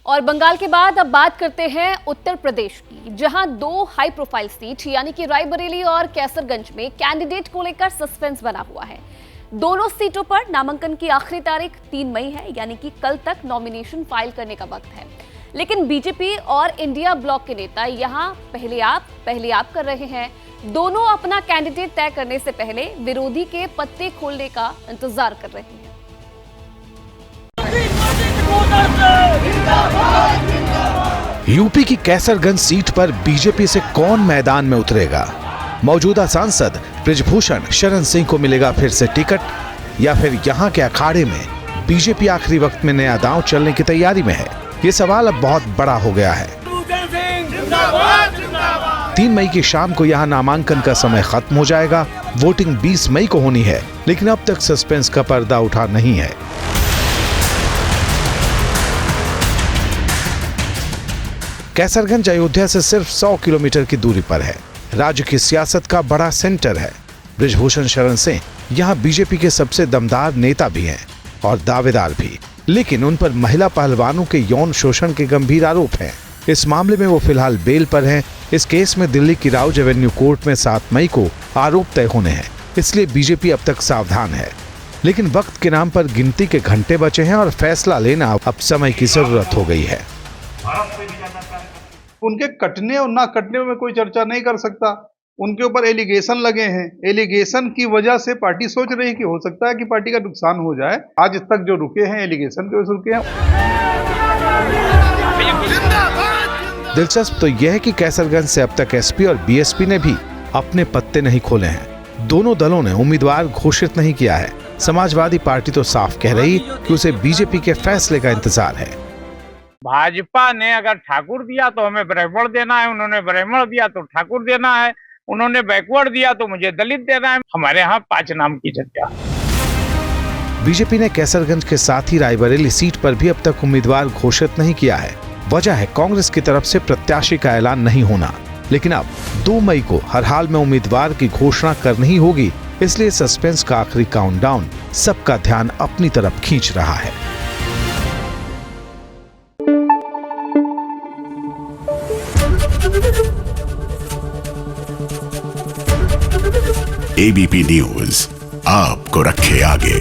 और बंगाल के बाद अब बात करते हैं उत्तर प्रदेश की, जहां दो हाई प्रोफाइल सीट यानी कि रायबरेली और कैसरगंज में कैंडिडेट को लेकर सस्पेंस बना हुआ है। दोनों सीटों पर नामांकन की आखिरी तारीख 3 मई है, यानी कि कल तक नॉमिनेशन फाइल करने का वक्त है। लेकिन बीजेपी और इंडिया ब्लॉक के नेता यहां पहले आप कर रहे हैं। दोनों अपना कैंडिडेट तय करने से पहले विरोधी के पत्ते खोलने का इंतजार कर रहे हैं। यूपी की कैसरगंज सीट पर बीजेपी से कौन मैदान में उतरेगा? मौजूदा सांसद बृजभूषण शरण सिंह को मिलेगा फिर से टिकट, या फिर यहां के अखाड़े में बीजेपी आखिरी वक्त में नया दांव चलने की तैयारी में है? ये सवाल अब बहुत बड़ा हो गया है। 3 मई की शाम को यहां नामांकन का समय खत्म हो जाएगा। वोटिंग 20 मई को होनी है, लेकिन अब तक सस्पेंस का पर्दा उठा नहीं है। कैसरगंज अयोध्या से सिर्फ 100 किलोमीटर की दूरी पर है। राज्य की सियासत का बड़ा सेंटर है। बृजभूषण शरण सिंह यहाँ बीजेपी के सबसे दमदार नेता भी हैं और दावेदार भी, लेकिन उन पर महिला पहलवानों के यौन शोषण के गंभीर आरोप हैं। इस मामले में वो फिलहाल बेल पर हैं। इस केस में दिल्ली की राउज एवेन्यू कोर्ट में 7 मई को आरोप तय होने हैं, इसलिए बीजेपी अब तक सावधान है। लेकिन वक्त के नाम पर गिनती के घंटे बचे हैं और फैसला लेना अब समय की जरूरत हो गई है। उनके कटने और ना कटने में कोई चर्चा नहीं कर सकता। उनके ऊपर एलिगेशन लगे हैं। एलिगेशन की वजह से पार्टी सोच रही है कि हो सकता है कि पार्टी का नुकसान हो जाए। आज तक जो रुके हैं एलिगेशन के वजह से रुके हैं। दिलचस्प तो यह है कि कैसरगंज से अब तक एसपी और बीएसपी ने भी अपने पत्ते नहीं खोले हैं। दोनों दलों ने उम्मीदवार घोषित नहीं किया है। समाजवादी पार्टी तो साफ कह रही कि उसे बीजेपी के फैसले का इंतजार है। भाजपा ने अगर ठाकुर दिया तो हमें ब्राह्मण देना है, उन्होंने ब्राह्मण दिया तो ठाकुर देना है, उन्होंने बैकवर्ड दिया तो मुझे दलित देना है। हमारे यहाँ 5 नाम की चर्चा। बीजेपी ने कैसरगंज के साथ ही रायबरेली सीट पर भी अब तक उम्मीदवार घोषित नहीं किया है। वजह है कांग्रेस की तरफ से प्रत्याशी का ऐलान नहीं होना। लेकिन अब 2 मई को हर हाल में उम्मीदवार की घोषणा करनी ही होगी, इसलिए सस्पेंस का आखिरी काउंटडाउन सबका ध्यान अपनी तरफ खींच रहा है। एबीपी न्यूज आपको रखे आगे।